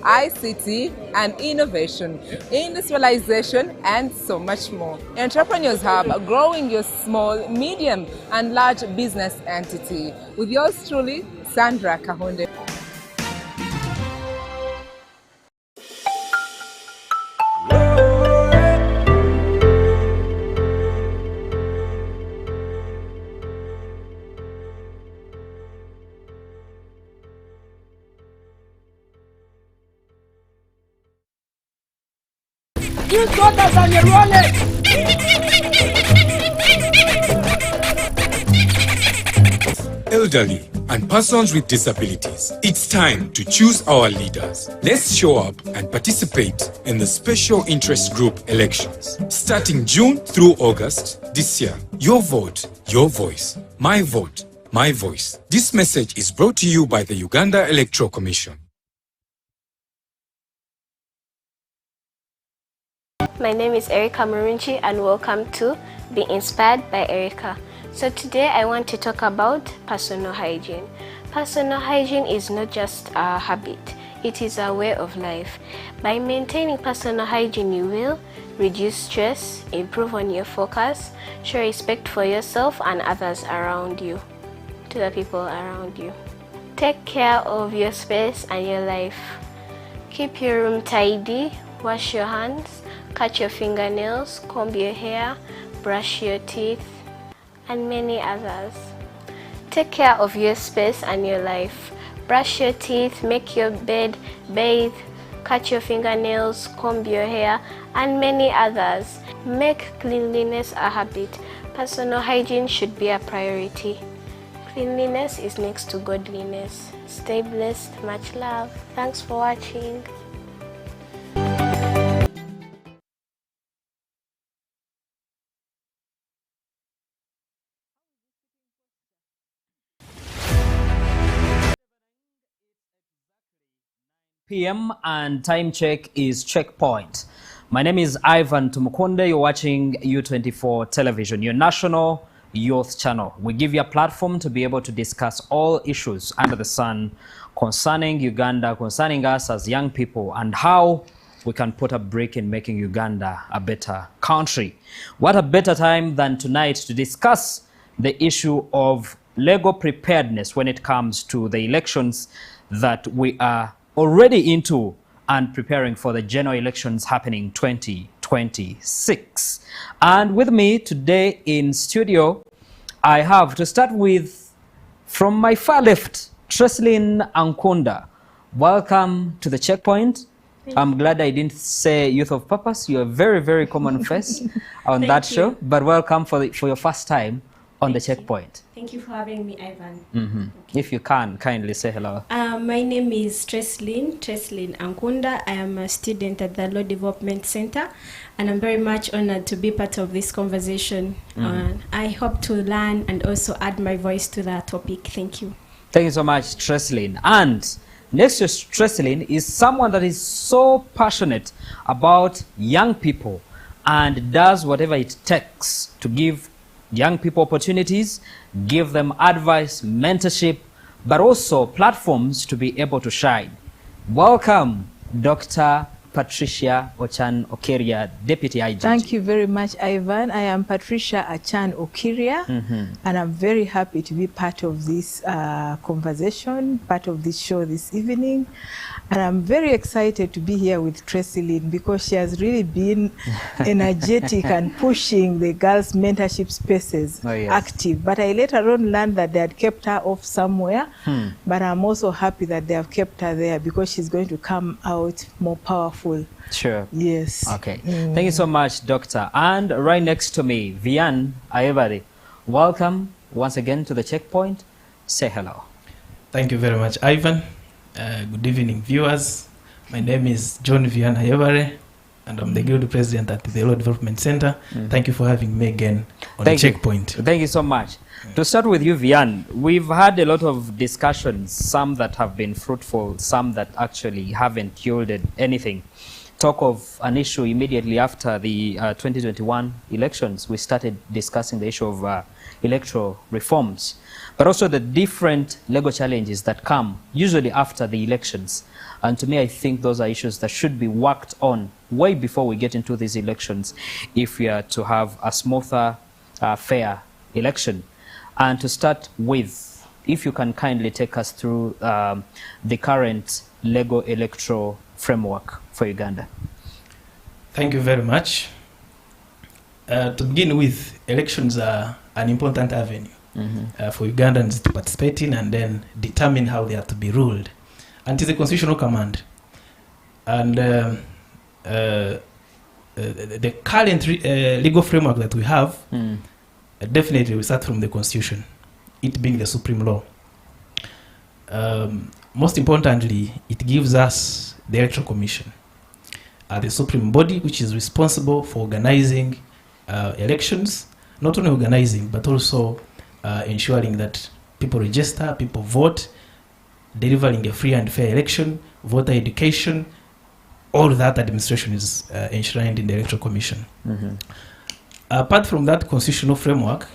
ICT and innovation, industrialization, and so much more. Entrepreneurs Hub, growing your small, medium, and large business entity. With yours truly, Sandra Kahunde. Elderly and persons with disabilities. It's time to choose our leaders. Let's show up and participate in the Special Interest Group elections. Starting June through August this year. Your vote, your voice. My vote, my voice. This message is brought to you by the Uganda Electoral Commission. My name is Erica Murunchi and welcome to Be Inspired by Erica. So today I want to talk about personal hygiene. Personal hygiene is not just a habit, it is a way of life. By maintaining personal hygiene, you will reduce stress, improve on your focus, show respect for yourself and others around you, to the people around you. Take care of your space and your life. Keep your room tidy, wash your hands, cut your fingernails, comb your hair, brush your teeth, and many others. Take care of your space and your life. Brush your teeth, make your bed, bathe, cut your fingernails, comb your hair, and many others. Make cleanliness a habit. Personal hygiene should be a priority. Cleanliness is next to godliness. Stay blessed. Much love. Thanks for watching. PM and time check is checkpoint. My name is Ivan Tumukunde. You're watching U24 television, your national youth channel. We give you a platform to be able to discuss all issues under the sun concerning Uganda, concerning us as young people, and how we can put a break in making Uganda a better country. What a better time than tonight to discuss the issue of legal preparedness when it comes to the elections that we are already into and preparing for the general elections happening 2026. And with me today in studio, I have to start with, from my far left, Treslin Ankunda. Welcome to the checkpoint. I'm glad I didn't say Youth of Purpose. You're a very, very common face on that show, but welcome for your first time on the checkpoint. Thank you for having me, Ivan. Okay. If you can, kindly say hello. My name is Treslin Ankunda. I am a student at the Law Development Center, and I'm very much honored to be part of this conversation. I hope to learn and also add my voice to the topic. Thank you. Thank you so much, Treslin. And next to Treslin is someone that is so passionate about young people and does whatever it takes to give young people opportunities, give them advice, mentorship, but also platforms to be able to shine. Welcome, Dr. Patricia Ochan Okiria, Deputy IGT. Thank you very much, Ivan. I am Patricia Ochan Okiria, and I'm very happy to be part of this conversation, part of this show this evening. And I'm very excited to be here with Treslin because she has really been energetic and pushing the girls' mentorship spaces active. But I later on learned that they had kept her off somewhere. But I'm also happy that they have kept her there because she's going to come out more powerful. Sure. Yes. Okay. Thank you so much, Doctor. And right next to me, Vian Ayebare. Welcome once again to the checkpoint. Say hello. Thank you very much, Ivan. Good evening, viewers. My name is John Vian Ayebare, and I'm the Guild President at the Law Development Center. Thank you for having me again on the checkpoint. Thank you so much. To start with you, Vian, we've had a lot of discussions, some that have been fruitful, some that actually haven't yielded anything. Talk of an issue immediately after the 2021 elections. We started discussing the issue of electoral reforms, but also the different legal challenges that come usually after the elections. And to me, I think those are issues that should be worked on way before we get into these elections if we are to have a smoother, fair election. And to start with, if you can kindly take us through the current legal electoral framework for Uganda. Thank you very much. To begin with, elections are an important avenue for Ugandans to participate in and then determine how they are to be ruled. And it is a constitutional command. And the current legal framework that we have, definitely we start from the Constitution, it being the supreme law. Most importantly, it gives us the Electoral Commission, the supreme body which is responsible for organizing elections, not only organizing but also ensuring that people register, people vote, delivering a free and fair election, voter education. All that administration is enshrined in the Electoral Commission. Apart from that constitutional framework,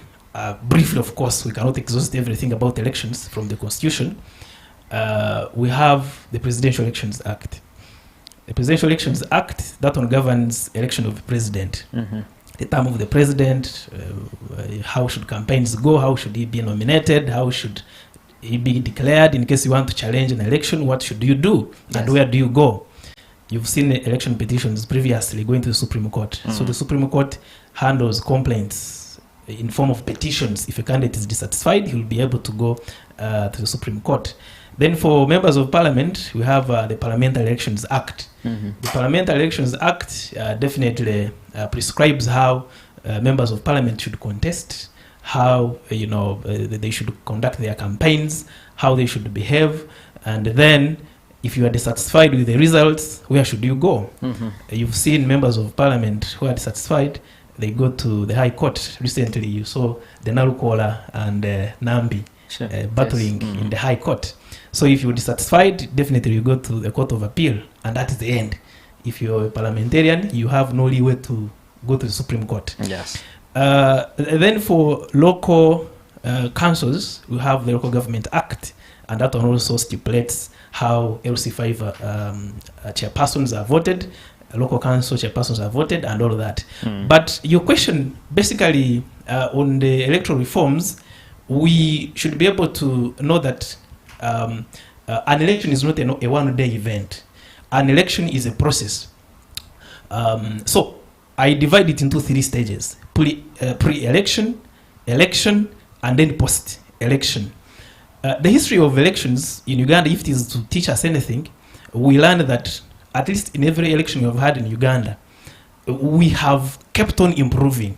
briefly, of course, we cannot exhaust everything about elections from the Constitution. We have the Presidential Elections Act. The Presidential Elections Act, that one governs election of the president. The term of the president, how should campaigns go, how should he be nominated, how should he be declared in case you want to challenge an election, what should you do, and where do you go? You've seen election petitions previously going to the Supreme Court. So the Supreme Court handles complaints in form of petitions. If a candidate is dissatisfied, he will be able to go to the Supreme Court. Then for members of parliament, we have the Parliamentary Elections Act. The Parliamentary Elections Act definitely prescribes how members of parliament should contest, how they should conduct their campaigns, how they should behave, and then if you are dissatisfied with the results, where should you go? You've seen members of parliament who are dissatisfied, they go to the High Court. Recently, you saw the Nalukola and Nambi battling in the High Court. So if you're dissatisfied, definitely you go to the Court of Appeal, and that is the end. If you're a parliamentarian, you have no leeway to go to the Supreme Court. Yes. Then for local councils, we have the Local Government Act, and that one also stipulates how LC5 chairpersons are voted, local council chairpersons are voted, and all of that. But your question, basically, on the electoral reforms, we should be able to know that an election is not a one-day event. An election is a process. So I divide it into 3 stages: pre-election, election, and then post-election. The history of elections in Uganda, if it is to teach us anything, we learn that at least in every election we have had in Uganda, we have kept on improving.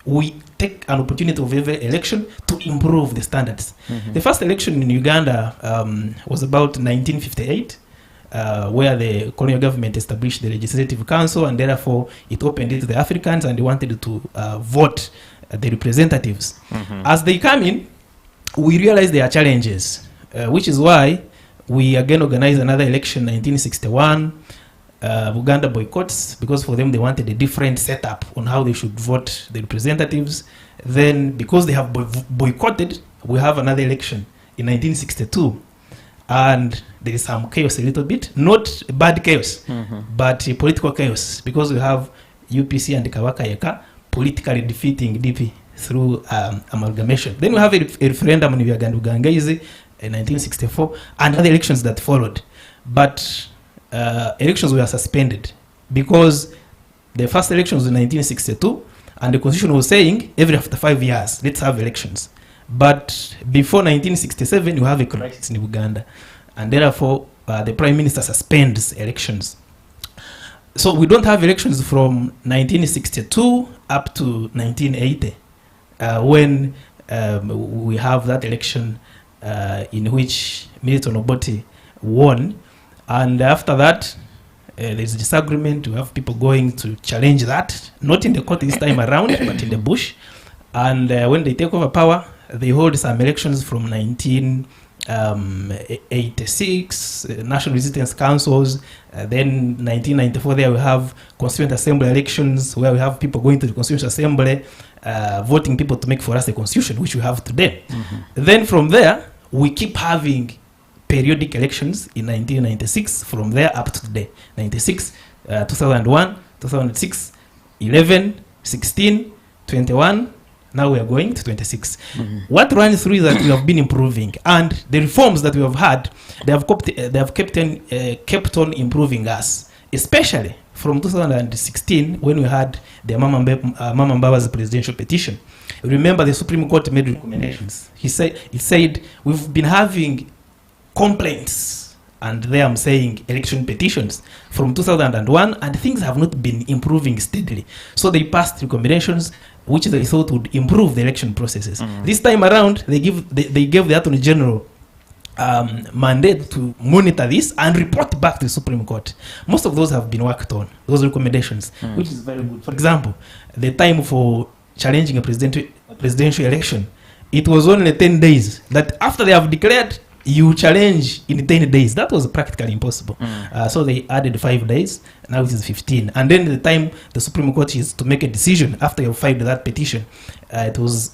We take an opportunity of every election to improve the standards. The first election in Uganda was about 1958, where the colonial government established the Legislative Council, and therefore it opened it to the Africans, and they wanted to vote the representatives. As they come in, we realized there are challenges, which is why we again organized another election in 1961. Uganda boycotts, because for them they wanted a different setup on how they should vote the representatives. Then because they have boycotted, we have another election in 1962. And there is some chaos a little bit, not bad chaos, but political chaos, because we have UPC and Kawaka Yeka politically defeating DP through amalgamation. Then we have a referendum in Uganda'S in 1964 and other elections that followed. But elections were suspended because the first election was in 1962 and the constitution was saying every after 5 years, let's have elections. But before 1967, you have a crisis in Uganda, and therefore the prime minister suspends elections. So we don't have elections from 1962 up to 1980, when we have that election in which Milton Obote won. And after that, there's disagreement. We have people going to challenge that, not in the court this time around, but in the bush. And when they take over power, they hold some elections from 1986, national resistance councils. Then 1994, there we have constituent assembly elections, where we have people going to the constituent assembly, voting people to make for us the constitution, which we have today. Then from there, we keep having periodic elections in 1996, from there up to today. 96, 2001, 2006, 11, 16, 21, now we are going to 26. What runs through is that we have been improving, and the reforms that we have had, they have kept on improving us, especially from 2016 when we had the Mama Mbaba's presidential petition. Remember, the Supreme Court made recommendations. It said we've been having complaints, and there I'm saying election petitions from 2001, and things have not been improving steadily. So they passed recommendations which they thought would improve the election processes. This time around, they gave the Attorney General mandate to monitor this and report back to the Supreme Court. Most of those have been worked on, those recommendations, which is very good. For example, the time for challenging a presidential election, it was only 10 days. That after they have declared, you challenge in 10 days. That was practically impossible. So they added 5 days. Now it is 15. And then the time the Supreme Court is to make a decision after you filed that petition, it was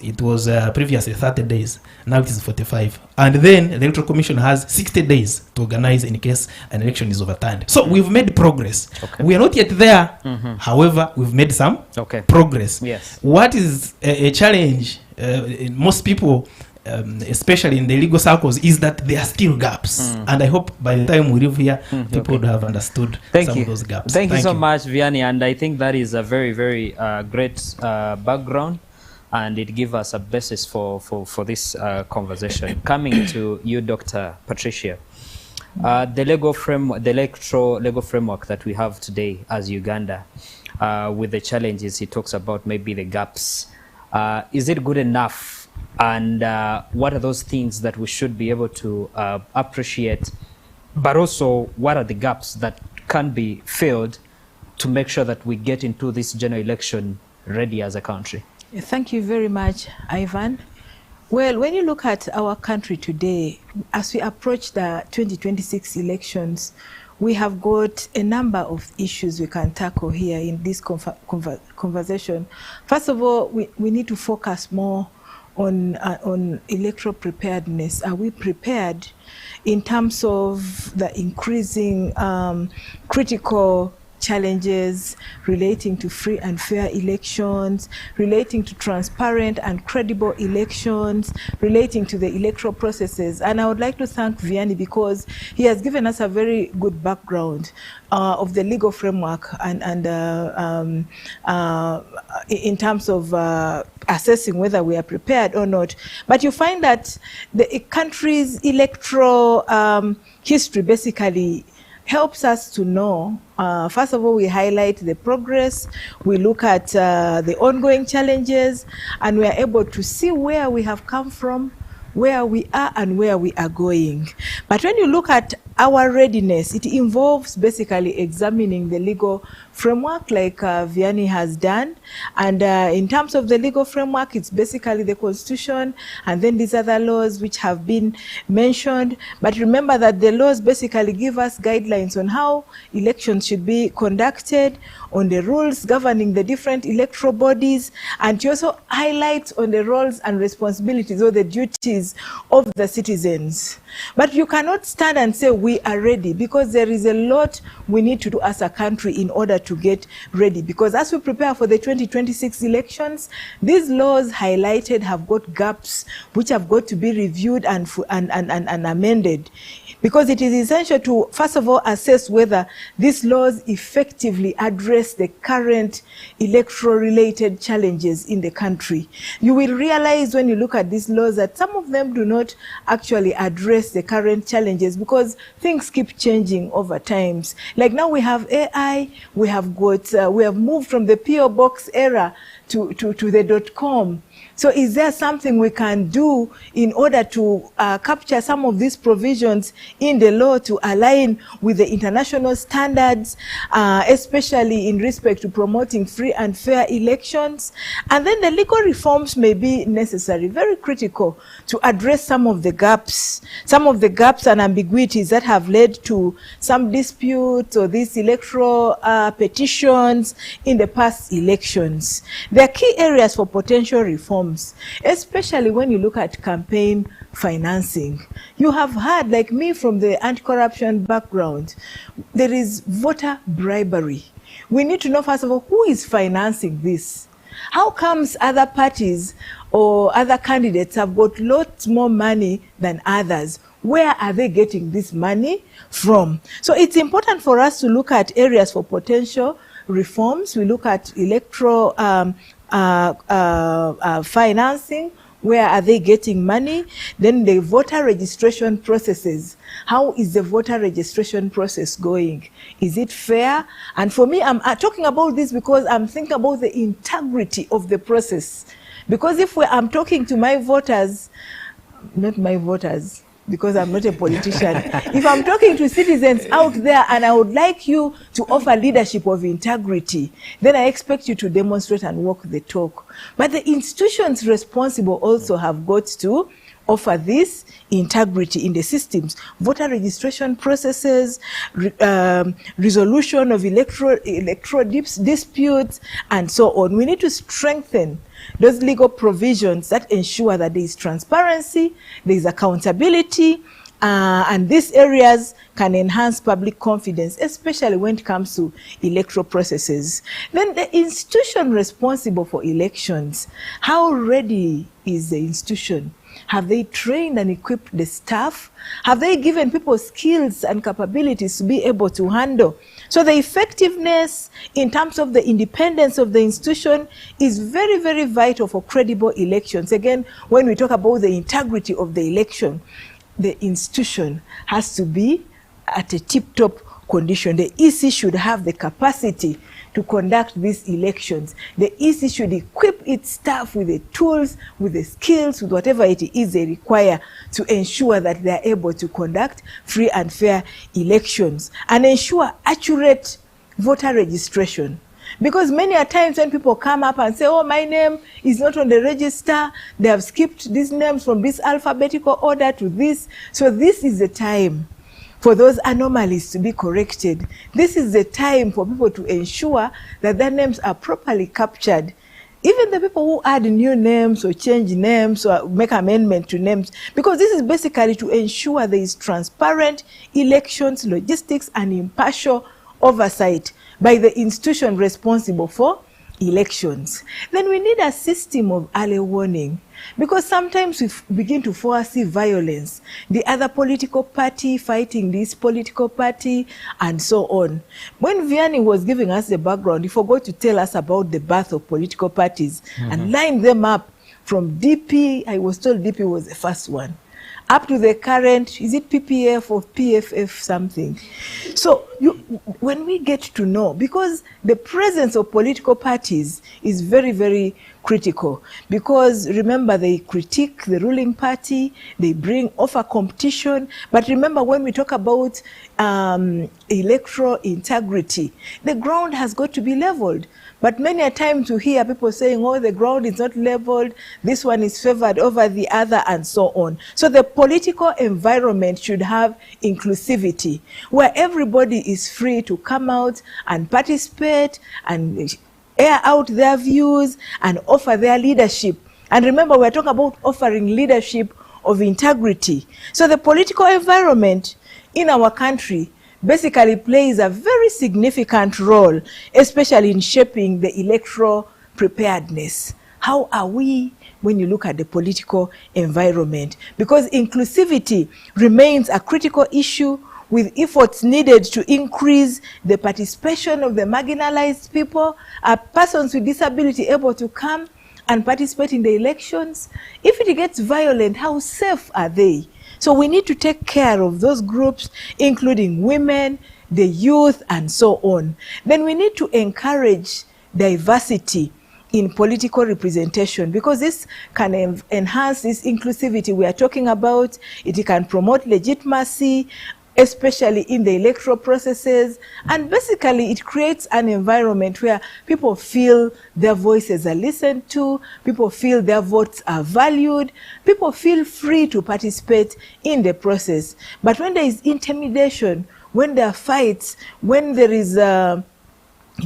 previously 30 days. Now it is 45. And then the Electoral Commission has 60 days to organize in case an election is overturned. So we've made progress. Okay. We are not yet there. However, we've made some progress. Yes. What is a challenge in most people, especially in the legal circles, is that there are still gaps. And I hope by the time we leave here, people would have understood some of those gaps. Thank you so much, Vianney. And I think that is a very, very great background, and it gives us a basis for this conversation. Coming to you, Dr. Patricia, the electoral legal framework that we have today as Uganda, with the challenges he talks about, maybe the gaps, is it good enough? And what are those things that we should be able to appreciate, but also what are the gaps that can be filled to make sure that we get into this general election ready as a country? Thank you very much, Ivan. Well, when you look at our country today, as we approach the 2026 elections, we have got a number of issues we can tackle here in this conversation. First of all, we need to focus more on electoral preparedness. Are we prepared in terms of the increasing critical challenges relating to free and fair elections, relating to transparent and credible elections, relating to the electoral processes? And I would like to thank Vianney because he has given us a very good background of the legal framework and in terms of assessing whether we are prepared or not. But you find that the country's electoral history basically helps us to know, first of all, we highlight the progress, we look at the ongoing challenges, and we are able to see where we have come from, where we are, and where we are going. But when you look at our readiness, it involves basically examining the legal framework like Vianney has done. And in terms of the legal framework, it's basically the Constitution and then these other laws which have been mentioned. But remember that the laws basically give us guidelines on how elections should be conducted, on the rules governing the different electoral bodies, and to also highlight on the roles and responsibilities or the duties of the citizens. But you cannot stand and say we are ready, because there is a lot we need to do as a country in order to get ready. Because as we prepare for the 2026 elections, these laws highlighted have got gaps which have got to be reviewed and amended. Because it is essential to, first of all, assess whether these laws effectively address the current electoral-related challenges in the country. You will realize when you look at these laws that some of them do not actually address the current challenges because things keep changing over times. Like now we have AI, we have moved from the PO box era to the .com. So is there something we can do in order to capture some of these provisions in the law to align with the international standards, especially in respect to promoting free and fair elections? And then the legal reforms may be necessary, very critical, to address some of the gaps and ambiguities that have led to some disputes or these electoral petitions in the past elections. There are key areas for potential reforms. reforms, especially when you look at campaign financing. You have heard, like me from the anti-corruption background, there is voter bribery. We need to know, first of all, who is financing this? How comes other parties or other candidates have got lots more money than others? Where are they getting this money from? So it's important for us to look at areas for potential reforms. We look at electoral financing. Where are they getting money? Then the voter registration processes. How is the voter registration process going? Is it fair? And for me, I'm talking about this because I'm thinking about the integrity of the process. Because if I'm talking to my voters, not my voters, because I'm not a politician. If I'm talking to citizens out there and I would like you to offer leadership of integrity, then I expect you to demonstrate and walk the talk. But the institutions responsible also have got to offer this integrity in the systems, voter registration processes, resolution of electoral disputes, and so on. We need to strengthen those legal provisions that ensure that there is transparency, there is accountability, and these areas can enhance public confidence, especially when it comes to electoral processes. Then the institution responsible for elections, how ready is the institution? Have they trained and equipped the staff? Have they given people skills and capabilities to be able to handle? So the effectiveness in terms of the independence of the institution is very, very vital for credible elections. Again, when we talk about the integrity of the election, the institution has to be at a tip-top condition. The EC should have the capacity to conduct these elections. The EC should equip its staff with the tools, with the skills, with whatever it is they require to ensure that they are able to conduct free and fair elections and ensure accurate voter registration. Because many a times when people come up and say, oh, my name is not on the register, they have skipped these names from this alphabetical order to this. So this is the time for those anomalies to be corrected. This is the time for people to ensure that their names are properly captured. Even the people who add new names or change names or make amendment to names, because this is basically to ensure there is transparent elections, logistics, and impartial oversight by the institution responsible for elections. Then we need a system of early warning, because sometimes we begin to foresee violence, the other political party fighting this political party, and so on. When Vianney was giving us the background, he forgot to tell us about the birth of political parties and line them up from DP. I was told DP was the first one, up to the current, is it PPF or PFF something? So when we get to know, because the presence of political parties is very, very critical, because remember, they critique the ruling party, they offer competition. But remember, when we talk about electoral integrity, the ground has got to be leveled. But many a time to hear people saying, oh, the ground is not leveled, this one is favored over the other, and so on. So the political environment should have inclusivity, where everybody is free to come out and participate and air out their views and offer their leadership. And remember, we're talking about offering leadership of integrity. So the political environment in our country basically plays a very significant role, especially in shaping the electoral preparedness. How are we when you look at the political environment? Because inclusivity remains a critical issue, with efforts needed to increase the participation of the marginalized people. Are persons with disability able to come and participate in the elections? If it gets violent, how safe are they? So we need to take care of those groups, including women, the youth, and so on. Then we need to encourage diversity in political representation, because this can enhance this inclusivity we are talking about. It can promote legitimacy, especially in the electoral processes, and basically it creates an environment where people feel their voices are listened to, people feel their votes are valued, people feel free to participate in the process. But when there is intimidation, when there are fights, when there is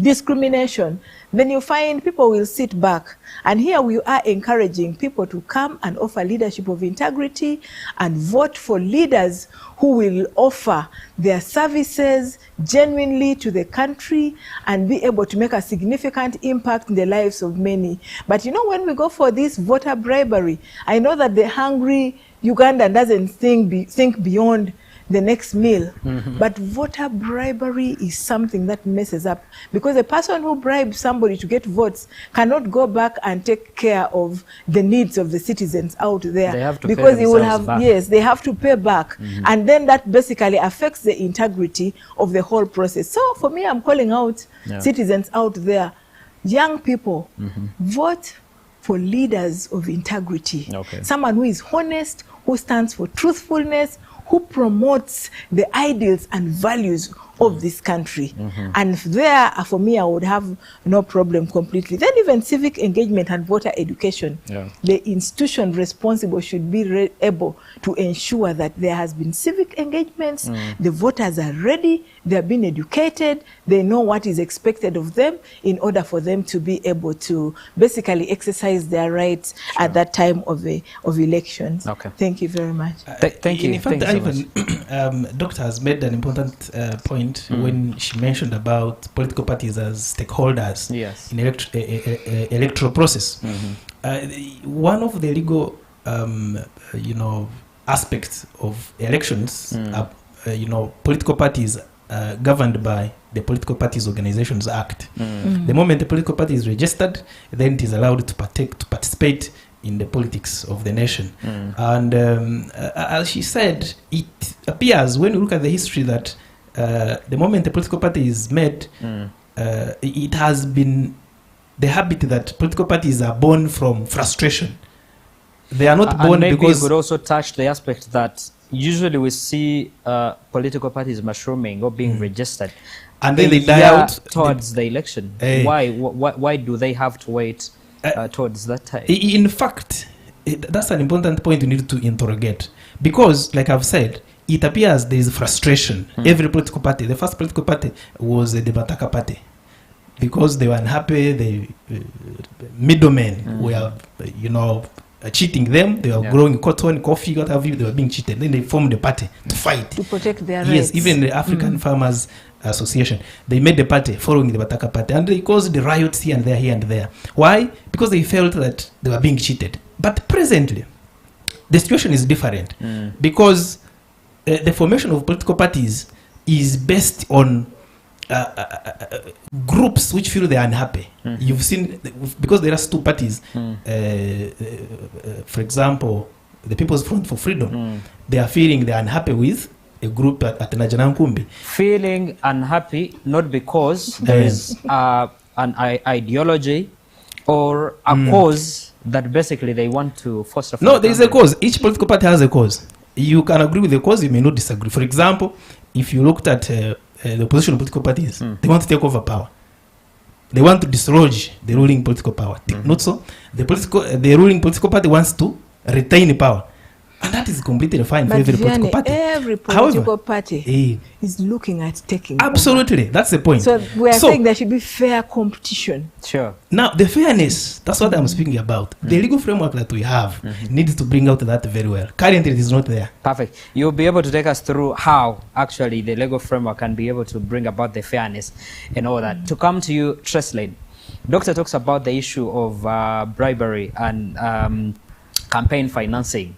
discrimination, then you find people will sit back. And here we are encouraging people to come and offer leadership of integrity and vote for leaders who will offer their services genuinely to the country and be able to make a significant impact in the lives of many. But you know, when we go for this voter bribery, I know that the hungry Ugandan doesn't think beyond the next meal. But voter bribery is something that messes up, because a person who bribes somebody to get votes cannot go back and take care of the needs of the citizens out there. They have to because pay he will themselves have back. yes, they have to pay back, and then that basically affects the integrity of the whole process. So for me, I'm calling out citizens out there, young people, vote for leaders of integrity. Someone who is honest, who stands for truthfulness, who promotes the ideals and values of this country. And there, for me, I would have no problem completely. Then even civic engagement and voter education. The institution responsible should be able to ensure that there has been civic engagements, the voters are ready, they have been educated, they know what is expected of them in order for them to be able to basically exercise their rights at that time of elections. Thank you very much. Thank you. In fact, Ivan, Doctor has made an important point when she mentioned about political parties as stakeholders in electoral process. One of the legal, aspects of elections are, political parties governed by the Political Parties Organizations Act. The moment the political party is registered, then it is allowed to participate in the politics of the nation. And as she said, it appears when you look at the history that the moment the political party is made, it has been the habit that political parties are born from frustration. They are not born maybe because... we could also touch the aspect that usually we see political parties mushrooming or being registered. And then they die out towards the election. Why do they have to wait towards that time? In fact, that's an important point you need to interrogate. Because, like I've said, it appears there is frustration. Every political party, the first political party was the Bataka party. Because they were unhappy, the middlemen were, cheating them. They were growing cotton, coffee, what have you. They were being cheated. Then they formed a party to fight. To protect their rights. Yes, even the African Farmers Association, they made the party following the Bataka party. And they caused the riots here and there. Why? Because they felt that they were being cheated. But presently, the situation is different. Because the formation of political parties is based on groups which feel they are unhappy. You've seen, because there are two parties, for example, the People's Front for Freedom, they are feeling they are unhappy with a group at Najanankumbi. Feeling unhappy not because there is an ideology or a cause that basically they want to foster. No, there is a cause. Each political party has a cause. You can agree with the cause, you may not disagree. For example, if you looked at the opposition political parties, they want to take over power. They want to dislodge the ruling political power. Not so. The ruling political party wants to retain power. And that is completely fine for every political party. Every political party is looking at taking absolutely over. That's the point. So we are saying there should be fair competition. Sure. Now, the fairness, that's what I'm speaking about. The legal framework that we have needs to bring out that very well. Currently, it is not there. Perfect. You'll be able to take us through how actually the legal framework can be able to bring about the fairness and all that. To come to you, Treslin, Doctor talks about the issue of bribery and campaign financing,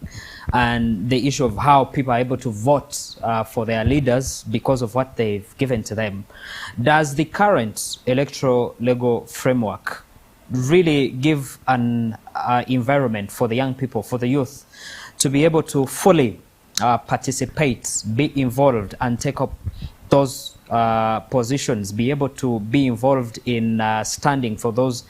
and the issue of how people are able to vote for their leaders because of what they've given to them. Does the current electoral legal framework really give an environment for the young people, for the youth, to be able to fully participate, be involved, and take up those positions, be able to be involved in standing for those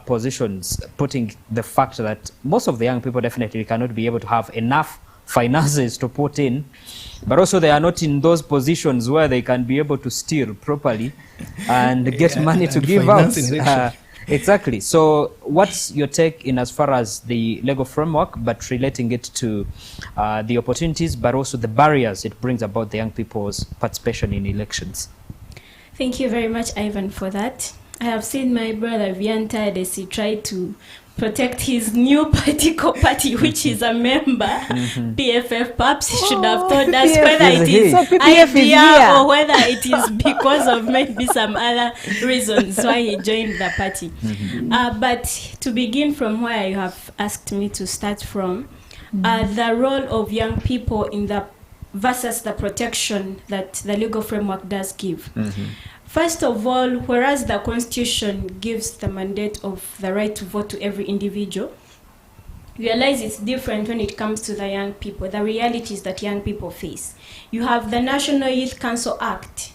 positions, putting the fact that most of the young people definitely cannot be able to have enough finances to put in, but also they are not in those positions where they can be able to steal properly and get money to give out. Exactly. So what's your take in as far as the legal framework, but relating it to the opportunities, but also the barriers it brings about the young people's participation in elections? Thank you very much, Ivan, for that. I have seen my brother Vian tired as he tried to protect his new political party, which is a member, PFF. Perhaps he should have told us whether it is idea or whether it is because of maybe some other reasons why he joined the party. But to begin from where you have asked me to start from, the role of young people in the versus the protection that the legal framework does give. First of all, whereas the Constitution gives the mandate of the right to vote to every individual, realize it's different when it comes to the young people, the realities that young people face. You have the National Youth Council Act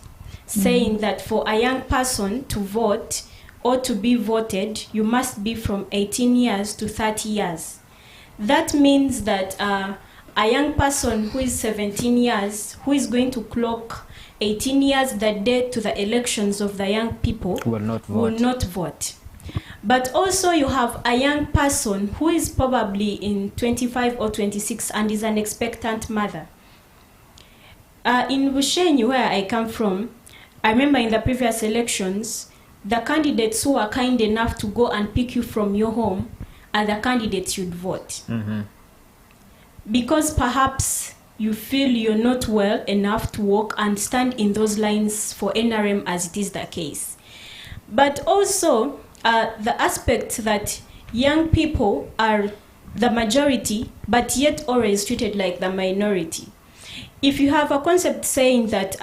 saying that for a young person to vote or to be voted, you must be from 18 years to 30 years. That means that a young person who is 17 years, who is going to clock 18 years the day to the elections of the young people, will not vote. But also you have a young person who is probably in 25 or 26 and is an expectant mother. In Bushenyi, where I come from, I remember in the previous elections, the candidates who are kind enough to go and pick you from your home are the candidates you'd vote. Because perhaps you feel you're not well enough to walk and stand in those lines for NRM as it is the case. But also the aspect that young people are the majority, but yet always treated like the minority. If you have a concept saying that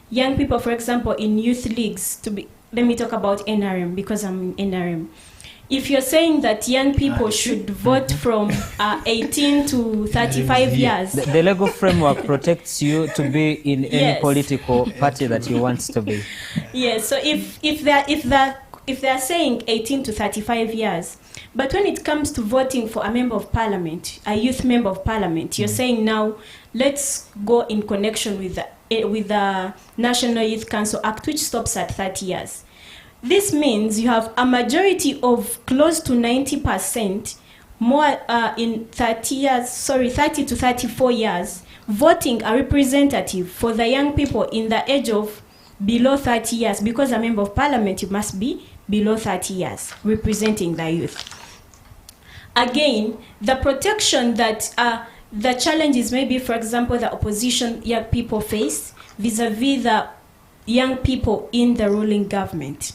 young people, for example, in youth leagues, let me talk about NRM because I'm in NRM. If you're saying that young people should vote from 18 to 35 years... The legal framework protects you to be in any political party that you want to be. Yes, so if they're saying 18 to 35 years, but when it comes to voting for a member of parliament, a youth member of parliament, you're saying now, let's go in connection with the National Youth Council Act, which stops at 30 years. This means you have a majority of close to 90% more in 30 to 34 years voting a representative for the young people in the age of below 30 years, because a member of parliament, you must be below 30 years representing the youth. Again, the protection that the challenges maybe, for example, the opposition young people face vis-a-vis the young people in the ruling government.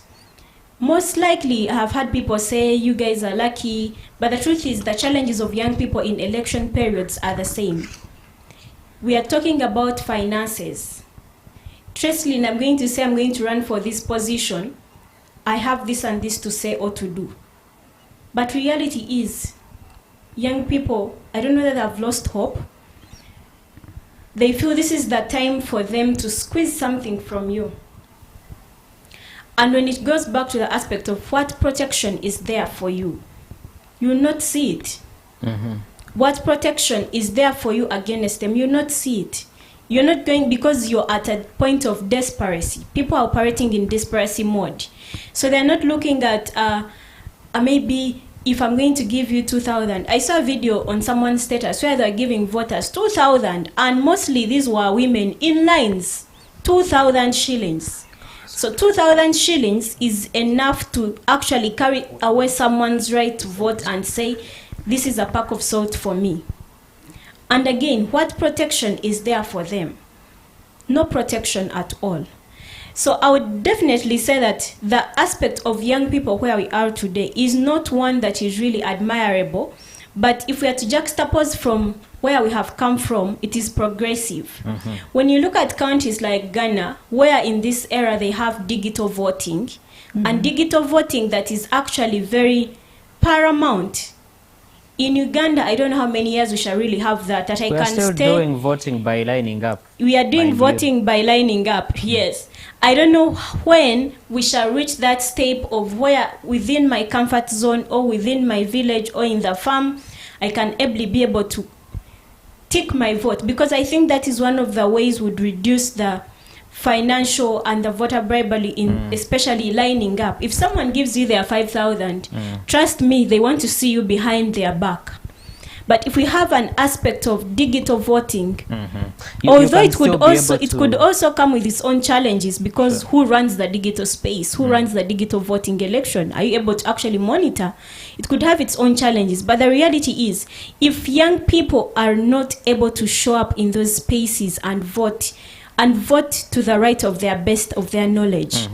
Most likely, I have had people say, you guys are lucky, but the truth is the challenges of young people in election periods are the same. We are talking about finances. Treslin, I'm going to say I'm going to run for this position. I have this and this to say or to do. But reality is, young people, I don't know that they've lost hope. They feel this is the time for them to squeeze something from you. And when it goes back to the aspect of what protection is there for you, you will not see it. What protection is there for you against them, you will not see it. You're not going because you're at a point of desperacy. People are operating in desperacy mode. So they're not looking at maybe if I'm going to give you 2,000. I saw a video on someone's status where they're giving voters 2,000, and mostly these were women in lines. 2,000 shillings. So 2,000 shillings is enough to actually carry away someone's right to vote and say, this is a pack of salt for me. And again, what protection is there for them? No protection at all. So I would definitely say that the aspect of young people where we are today is not one that is really admirable, but if we are to juxtapose from where we have come from, it is progressive. When you look at countries like Ghana, where in this era they have digital voting, and digital voting that is actually very paramount. In Uganda, I don't know how many years we shall really have that I can stay. We are still doing voting by lining up. We are doing voting by lining up, yes. I don't know when we shall reach that step of where within my comfort zone or within my village or in the farm, I can ably be able to take my vote, because I think that is one of the ways would reduce the financial and the voter bribery in especially lining up. If someone gives you their 5,000, trust me, they want to see you behind their back. But if we have an aspect of digital voting, You although can it could still be also able it to- could also come with its own challenges, because who runs the digital space? Who runs the digital voting election? Are you able to actually monitor? It could have its own challenges, but the reality is, if young people are not able to show up in those spaces and vote to the right of their best of their knowledge,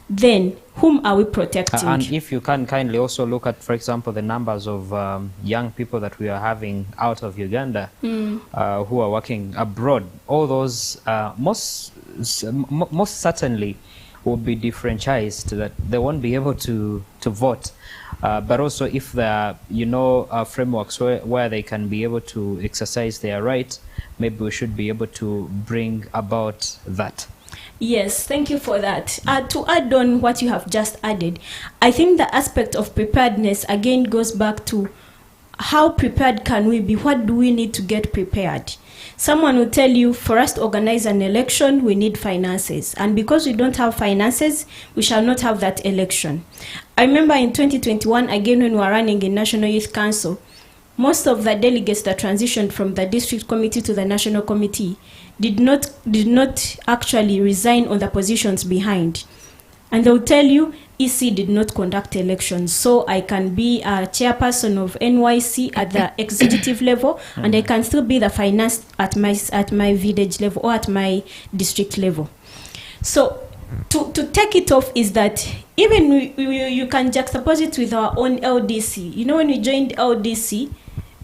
then whom are we protecting? And if you can kindly also look at, for example, the numbers of young people that we are having out of Uganda who are working abroad, all those most certainly will be differentialized, that they won't be able to vote. But also if there are, frameworks where they can be able to exercise their right, maybe we should be able to bring about that. Yes, thank you for that. To add on what you have just added, I think the aspect of preparedness again goes back to how prepared can we be? What do we need to get prepared? Someone will tell you, for us to organize an election, we need finances. And because we don't have finances, we shall not have that election. I remember in 2021, again, when we were running in National Youth Council, most of the delegates that transitioned from the district committee to the national committee did not actually resign on the positions behind. And they'll tell you, EC did not conduct elections, so I can be a chairperson of NYC at the executive level, and I can still be the finance at my village level or at my district level. So to take it off is that even you can juxtapose it with our own LDC. You know, when we joined LDC,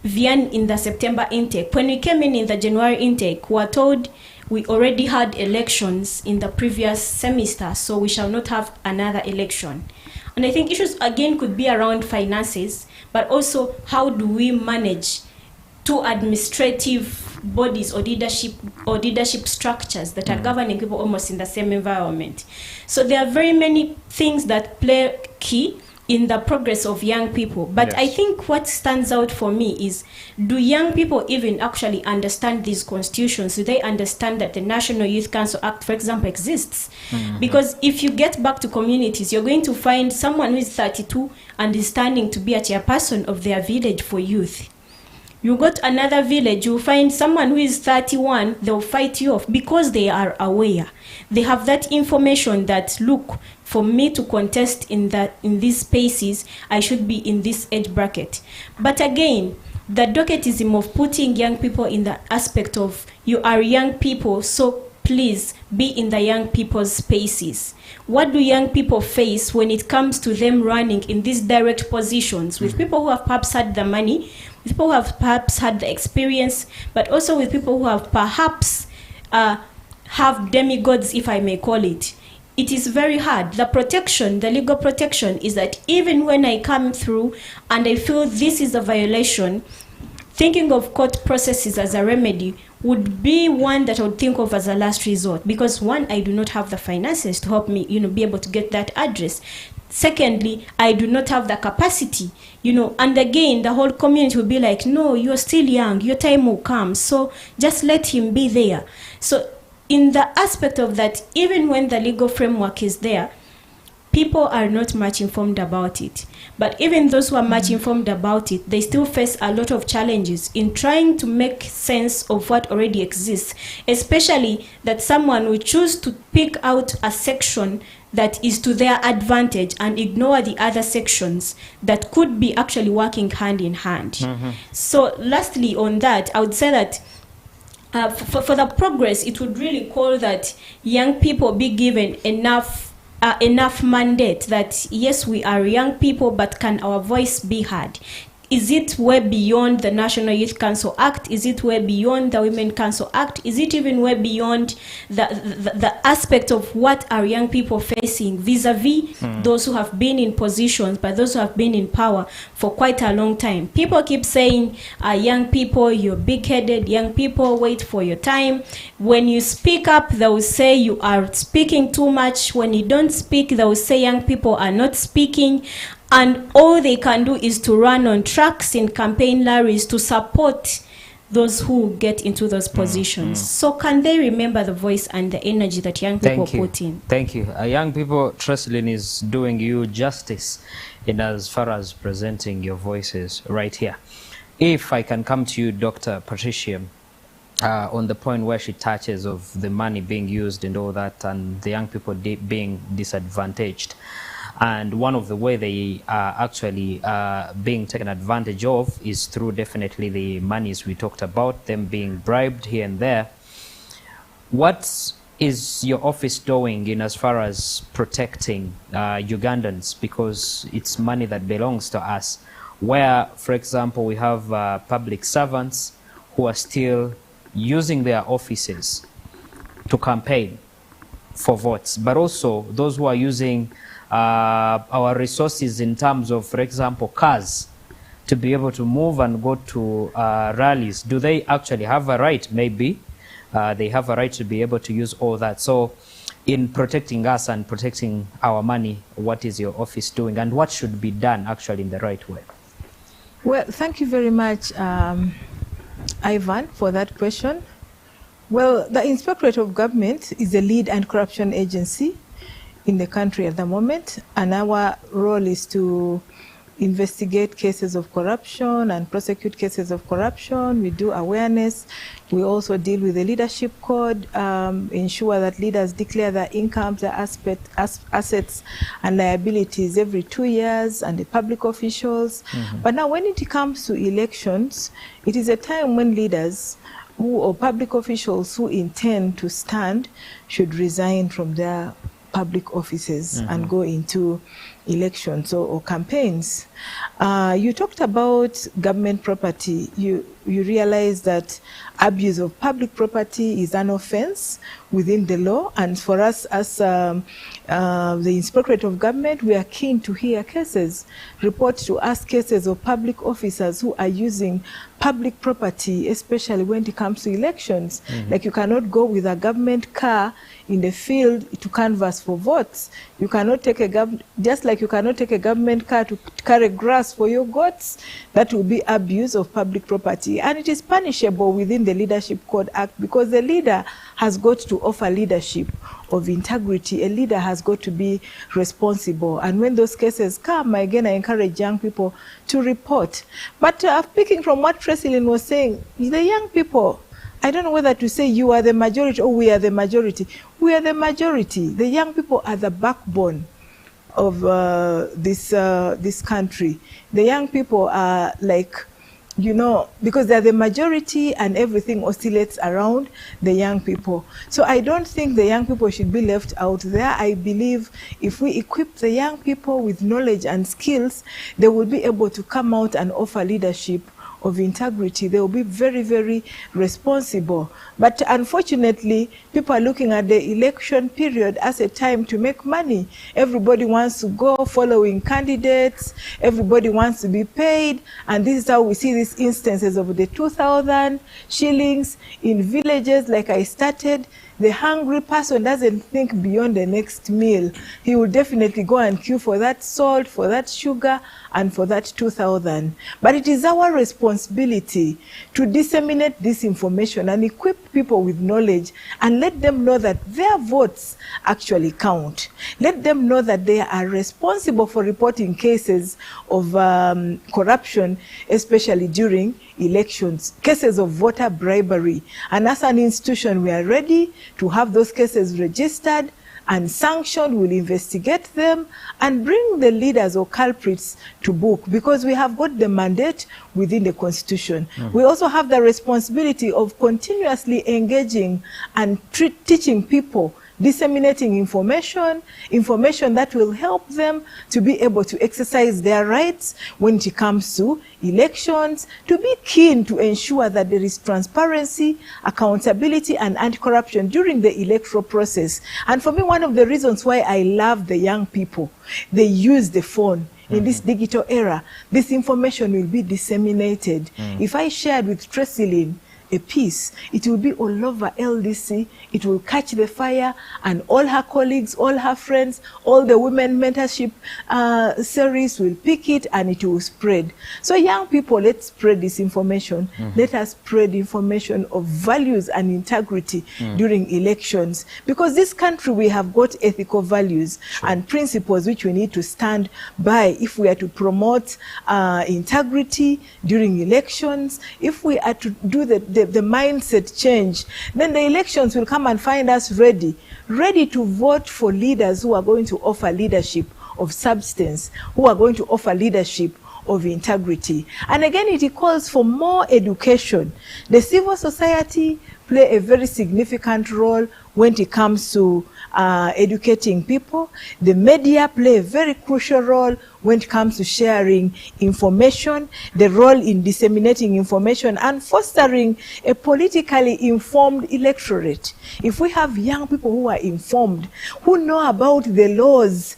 Vian in the September intake, when we came in the January intake, we were told we already had elections in the previous semester, so we shall not have another election. And I think issues again could be around finances, but also how do we manage two administrative bodies or leadership structures that are governing people almost in the same environment. So there are very many things that play key in the progress of young people. But I think what stands out for me is, do young people even actually understand these constitutions? Do they understand that the National Youth Council Act, for example, exists? Because if you get back to communities, you're going to find someone who is 32 and is standing to be a chairperson of their village for youth. You go to another village, you'll find someone who is 31, they'll fight you off because they are aware. They have that information that, look, for me to contest in these spaces, I should be in this age bracket. But again, the dogmatism of putting young people in the aspect of, you are young people, so please be in the young people's spaces. What do young people face when it comes to them running in these direct positions with people who have perhaps had the money, with people who have perhaps had the experience, but also with people who have perhaps have demigods, if I may call it? It is very hard. The protection, the legal protection, is that even when I come through and I feel this is a violation, thinking of court processes as a remedy would be one that I would think of as a last resort, because one, I do not have the finances to help me, be able to get that address. Secondly, I do not have the capacity, and again, the whole community will be like, no, you're still young, your time will come, so just let him be there. So in the aspect of that, even when the legal framework is there, people are not much informed about it. But even those who are much informed about it, they still face a lot of challenges in trying to make sense of what already exists, especially that someone will choose to pick out a section that is to their advantage and ignore the other sections that could be actually working hand in hand. So lastly on that, I would say that for the progress, it would really call that young people be given enough mandate that, yes, we are young people, but can our voice be heard? Is it way beyond the National Youth Council Act? Is it way beyond the Women Council Act? Is it even way beyond the aspect of what are young people facing vis-a-vis those who have been in positions, but those who have been in power for quite a long time? People keep saying, young people, you're big-headed, young people, wait for your time. When you speak up, they will say you are speaking too much. When you don't speak, they will say young people are not speaking. And all they can do is to run on tracks in campaign rallies to support those who get into those positions. So can they remember the voice and the energy that young people put in? Thank you. Young people, Tresleen is doing you justice in as far as presenting your voices right here. If I can come to you, Dr. Patricia, on the point where she touches of the money being used and all that, and the young people being disadvantaged. And one of the way they are actually being taken advantage of is through definitely the monies we talked about, them being bribed here and there. What is your office doing in as far as protecting Ugandans, because it's money that belongs to us, where, for example, we have public servants who are still using their offices to campaign for votes, but also those who are using our resources in terms of, for example, cars to be able to move and go to rallies. Do they actually have a right? Maybe they have a right to be able to use all that. So in protecting us and protecting our money, what is your office doing, and what should be done actually in the right way? Well, thank you very much, Ivan, for that question. Well, the Inspectorate of Government is the lead anti-corruption agency in the country at the moment, and our role is to investigate cases of corruption and prosecute cases of corruption. We do awareness. We also deal with the leadership code, ensure that leaders declare their incomes, their assets and liabilities every 2 years, and the public officials. But now when it comes to elections, it is a time when leaders or public officials who intend to stand should resign from their public offices and go into elections or campaigns. You talked about government property. You realize that abuse of public property is an offense within the law, and for us as the Inspectorate of Government, we are keen to hear cases, report to us cases of public officers who are using public property, especially when it comes to elections. Like, you cannot go with a government car in the field to canvass for votes. You cannot take just like you cannot take a government car to carry grass for your goats. That will be abuse of public property, and it is punishable within the Leadership Code Act, because the leader has got to offer leadership of integrity. A leader has got to be responsible, and when those cases come, again, I encourage young people to report. But speaking from what Tresilyn was saying, the young people, I don't know whether to say you are the majority or we are the majority. We are the majority. The young people are the backbone of this country. The young people are like, you know, because they're the majority and everything oscillates around the young people. So I don't think the young people should be left out there. I believe if we equip the young people with knowledge and skills, they will be able to come out and offer leadership of integrity. They will be very, very responsible. But unfortunately, people are looking at the election period as a time to make money. Everybody wants to go following candidates. Everybody wants to be paid. And this is how we see these instances of the 2,000 shillings in villages. Like I started, the hungry person doesn't think beyond the next meal. He will definitely go and queue for that salt, for that sugar, and for that 2,000. But it is our responsibility to disseminate this information and equip people with knowledge, and let them know that their votes actually count. Let them know that they are responsible for reporting cases of corruption, especially during elections, cases of voter bribery. And as an institution, we are ready to have those cases registered and sanctioned. Will investigate them and bring the leaders or culprits to book, because we have got the mandate within the Constitution. We also have the responsibility of continuously engaging and teaching people, disseminating information that will help them to be able to exercise their rights when it comes to elections, to be keen to ensure that there is transparency, accountability, and anti-corruption during the electoral process. And for me, one of the reasons why I love the young people, they use the phone. In this digital era, this information will be disseminated. If I shared with Tresilyn a peace, it will be all over LDC. It will catch the fire, and all her colleagues, all her friends, all the women mentorship series will pick it, and it will spread. So young people, let's spread this information. Let us spread information of values and integrity during elections, because this country, we have got ethical values and principles which we need to stand by if we are to promote integrity during elections. If we are to do the mindset change, then the elections will come and find us ready to vote for leaders who are going to offer leadership of substance, who are going to offer leadership of integrity. And again, it calls for more education. The civil society play a very significant role when it comes to educating people. The media play a very crucial role when it comes to sharing information, the role in disseminating information and fostering a politically informed electorate. If we have young people who are informed, who know about the laws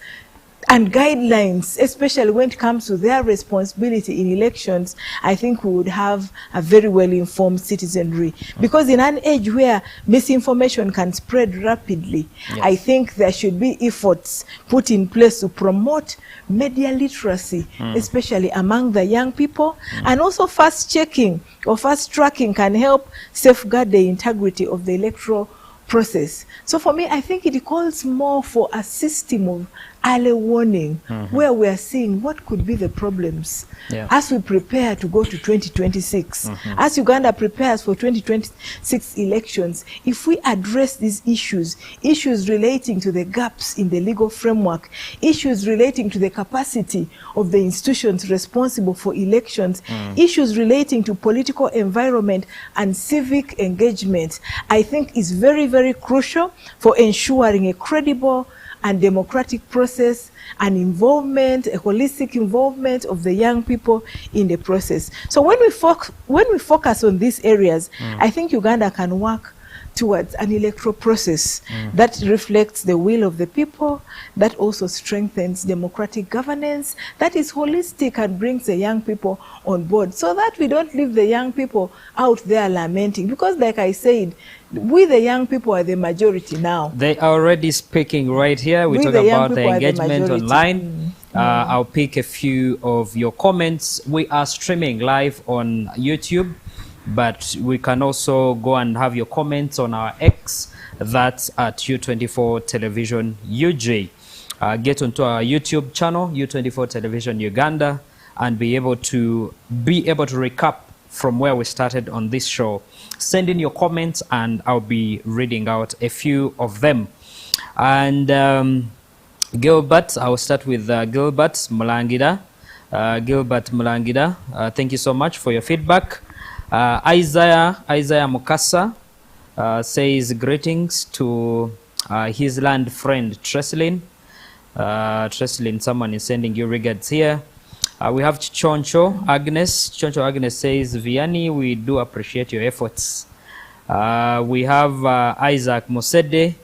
and guidelines, especially when it comes to their responsibility in elections, I think we would have a very well-informed citizenry. Because in an age where misinformation can spread rapidly, I think there should be efforts put in place to promote media literacy, especially among the young people. And also fast checking or fast tracking can help safeguard the integrity of the electoral process. So for me, I think it calls more for a system of early warning, where we are seeing what could be the problems as we prepare to go to 2026. As Uganda prepares for 2026 elections, if we address these issues relating to the gaps in the legal framework, issues relating to the capacity of the institutions responsible for elections, issues relating to political environment and civic engagement, I think is very, very crucial for ensuring a credible and democratic process and involvement, a holistic involvement of the young people in the process. So when we focus on these areas, I think Uganda can work towards an electoral process that reflects the will of the people, that also strengthens democratic governance, that is holistic and brings the young people on board, so that we don't leave the young people out there lamenting. Because like I said, we the young people are the majority now. They are already speaking right here. We talk about the engagement online. I'll pick a few of your comments. We are streaming live on YouTube, but we can also go and have your comments on our X, that's at U24 Television UJ. Get onto our YouTube channel, U24 Television Uganda, and be able to recap from where we started on this show. Send in your comments and I'll be reading out a few of them. And Gilbert, I'll start with Gilbert Mulangida. Gilbert Mulangida, thank you so much for your feedback. Isaiah Mukasa says greetings to his land friend Treslin. Treslin, someone is sending you regards here. We have Choncho Agnes. Choncho Agnes says, Vianney, we do appreciate your efforts. We have Isaac Musede.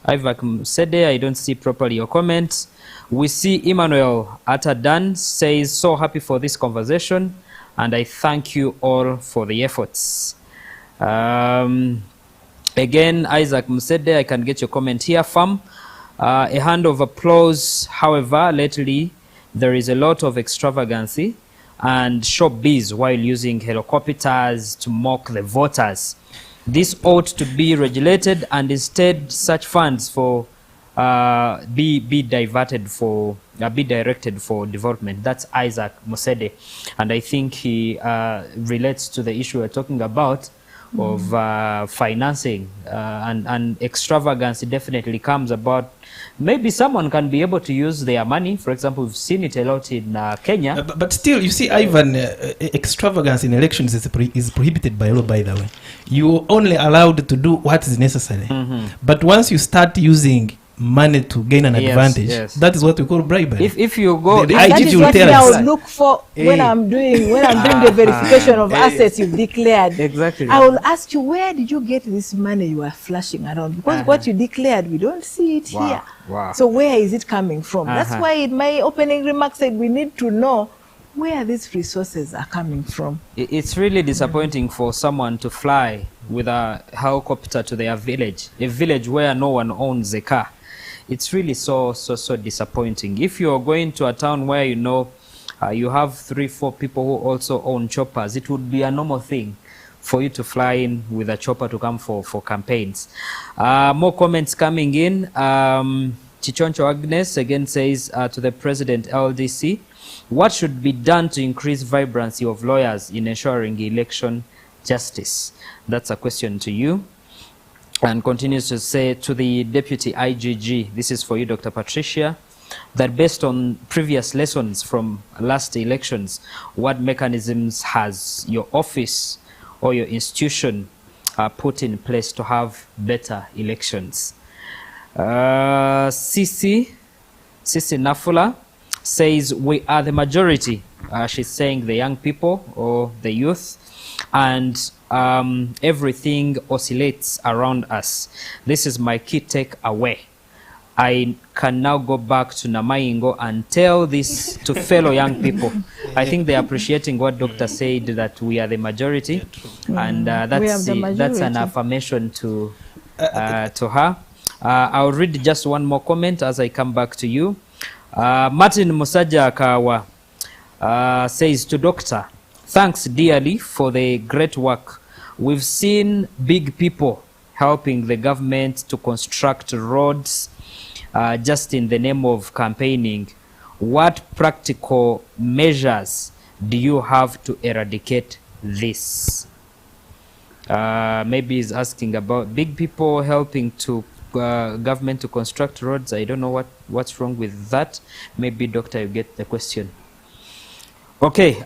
Isaac Musede, I don't see properly your comments. We see Emmanuel Atadan says, so happy for this conversation, and I thank you all for the efforts. Again, Isaac Musede, I can get your comment here, fam. A hand of applause. However, lately there is a lot of extravagancy and showbiz while using helicopters to mock the voters. This ought to be regulated, and instead such funds for be directed for development. That's Isaac Musede, and I think he relates to the issue we're talking about of financing, and extravagance definitely comes about. Maybe someone can be able to use their money. For example, we've seen it a lot in Kenya. But still, you see, Ivan, extravagance in elections is prohibited by law, by the way. You're only allowed to do what is necessary. But once you start using money to gain an advantage, that is what we call bribery. If you go, that is what I will look for when I'm doing the verification of assets you've declared. Exactly. I will ask you, where did you get this money you are flashing around? Because what you declared, we don't see it here. Wow. So where is it coming from? That's why in my opening remarks said we need to know where these resources are coming from. It's really disappointing for someone to fly with a helicopter to their village, a village where no one owns a car. It's really so disappointing. If you're going to a town where you know you have 3-4 people who also own choppers, it would be a normal thing for you to fly in with a chopper to come for campaigns. More comments coming in. Chichoncho Agnes again says to the President LDC, what should be done to increase vibrancy of lawyers in ensuring election justice? That's a question to you. And continues to say to the Deputy IGG, this is for you, Dr. Patricia, that based on previous lessons from last elections, what mechanisms has your office or your institution put in place to have better elections? Sisi Nafula says we are the majority. She's saying the young people or the youth, and everything oscillates around us. This is my key takeaway. I can now go back to Namaingo and tell this to fellow young people. I think they're appreciating what Doctor said, that we are the majority, and that's an affirmation to her. I'll read just one more comment as I come back to you. Martin Musaja Akawa says to Doctor, thanks dearly for the great work. We've seen big people helping the government to construct roads just in the name of campaigning. What practical measures do you have to eradicate this? Maybe he's asking about big people helping to government to construct roads. I don't know what's wrong with that. Maybe Doctor, you get the question. Okay,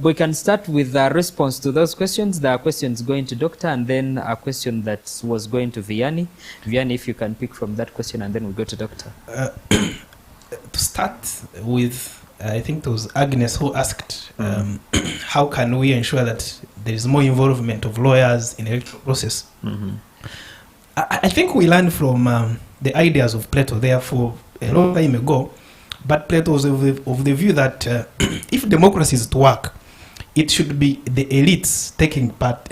we can start with a response to those questions. There are questions going to Doctor, and then a question that was going to Vianney. Vianney, if you can pick from that question, and then we'll go to Doctor. To start with, I think it was Agnes who asked, how can we ensure that there is more involvement of lawyers in the electoral process? I think we learned from the ideas of Plato, therefore, a long time ago. But Plato was of the view that if democracy is to work, it should be the elites taking part,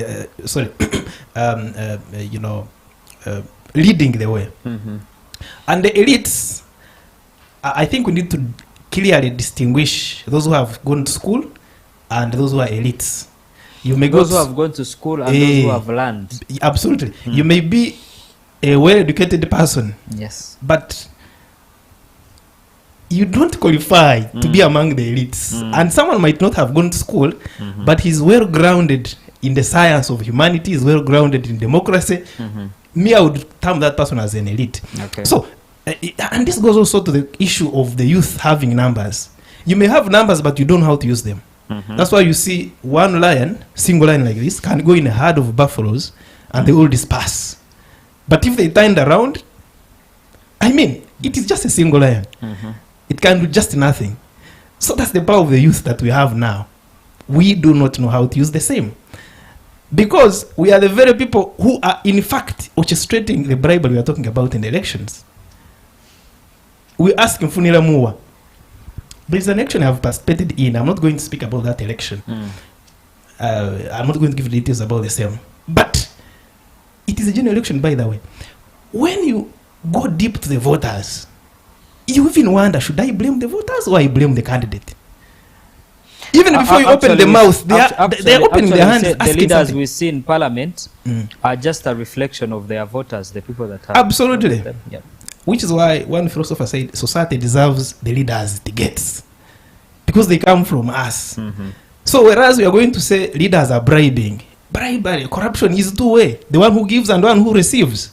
leading the way. And the elites, I think we need to clearly distinguish those who have gone to school and those who are elites. You may those who have gone to school and those who have learned. Absolutely. You may be a well-educated person. Yes. But you don't qualify to be among the elites. And someone might not have gone to school, but he's well-grounded in the science of humanity, is well-grounded in democracy. Me, I would term that person as an elite. Okay. So, and this goes also to the issue of the youth having numbers. You may have numbers, but you don't know how to use them. That's why you see one lion, single lion like this, can go in a herd of buffaloes, and they all disperse. But if they turned around, I mean, it is just a single lion. It can do just nothing. So that's the power of the youth that we have now. We do not know how to use the same. Because we are the very people who are, in fact, orchestrating the bribery we are talking about in the elections. We ask Mfunira Muwa. There is an election I have participated in. I'm not going to speak about that election. I'm not going to give details about the same. But it is a general election, by the way. When you go deep to the voters, you even wonder, should I blame the voters or I blame the candidate? Even before you open the mouth, they are opening their hands. The leaders we see in parliament are just a reflection of their voters, the people that have. Absolutely. Them. Yeah. Which is why one philosopher said society deserves the leaders it gets, because they come from us. So whereas we are going to say leaders are bribing, bribery, corruption is two-way. The one who gives and the one who receives.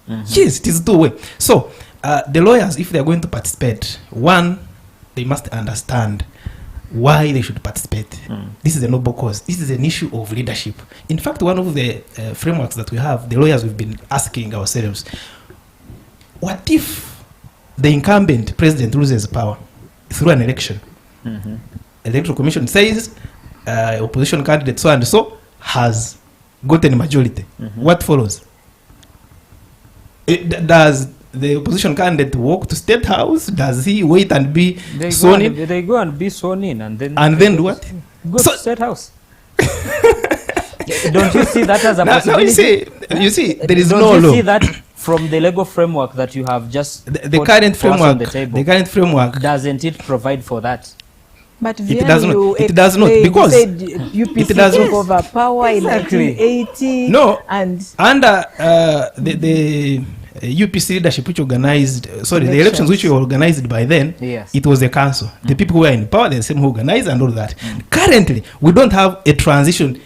Yes, it is two-way. So the lawyers, if they are going to participate, one, they must understand why they should participate. This is a noble cause. This is an issue of leadership. In fact, one of the frameworks that we have, the lawyers, we've been asking ourselves, what if the incumbent president loses power through an election? Electoral Commission says opposition candidate so and so has gotten a majority. What follows? Does the opposition candidate walk to State House? Does he wait and be sworn in? They go and be sworn in and then do what? Go to State House. Don't you see that as a possibility? You see, there is Don't no you law. see that from the legal framework that you have just The put current for us on framework. the table? The current framework. Doesn't it provide for that? But It does not. It does not, because UPC it does took not. over power Exactly. in 1980. No. And Under the UPC leadership, which organized, the elections which were organized by then, Yes. it was the council. The people who were in power, they're the same who organized and all that. Currently, we don't have a transition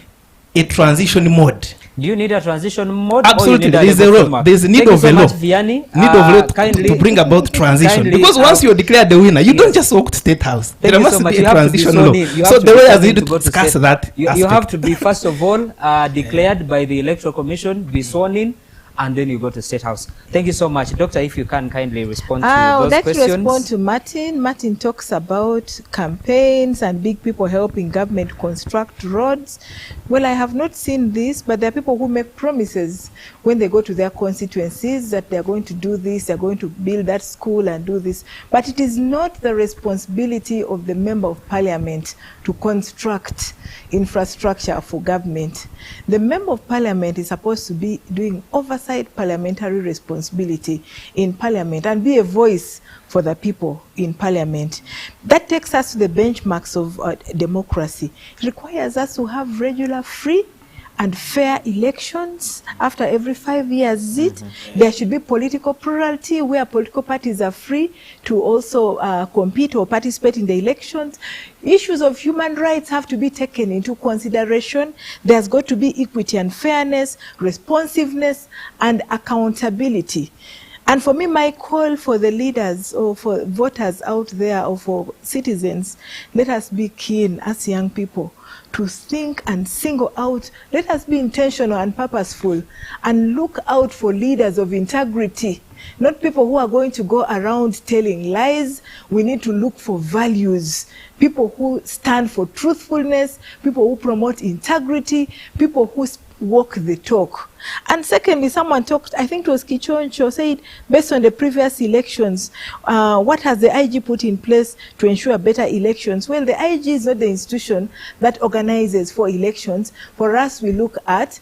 mode. Do you need a transition mode? Absolutely, Or you need there is a legal law. framework? There is a need Thank of you a so law. much, Vianney. Need of law Kindly- to bring about transition. kindly, Because once you're declared the winner, you don't just walk to State House. Thank There you must so much. be You a have to be transition sworn law. in. You So have to the be way sworn as we in to need go to to discuss state. that You aspect. have to be, first of all, declared by the Electoral Commission, be sworn in, and then you go to State House. Thank you so much. Doctor, if you can kindly respond to I would those like to questions. respond to Martin. Martin talks about campaigns and big people helping government construct roads. Well, I have not seen this, but there are people who make promises when they go to their constituencies that they are going to do this, they are going to build that school and do this. But it is not the responsibility of the Member of Parliament to construct infrastructure for government. The Member of Parliament is supposed to be doing oversight parliamentary responsibility in Parliament and be a voice for the people in Parliament. That takes us to the benchmarks of democracy. It requires us to have regular, free and fair elections after every 5 years. There should be political plurality where political parties are free to also compete or participate in the elections. Issues of human rights have to be taken into consideration. There's got to be equity and fairness, responsiveness and accountability. And for me, my call for the leaders or for voters out there or for citizens, let us be keen as young people to think and single out. Let us be intentional and purposeful and look out for leaders of integrity, not people who are going to go around telling lies. We need to look for values, people who stand for truthfulness, people who promote integrity, people who walk the talk. And secondly, someone talked, I think it was Kichoncho, said, based on the previous elections, what has the IG put in place to ensure better elections? Well, the IG is not the institution that organizes for elections. For us, we look at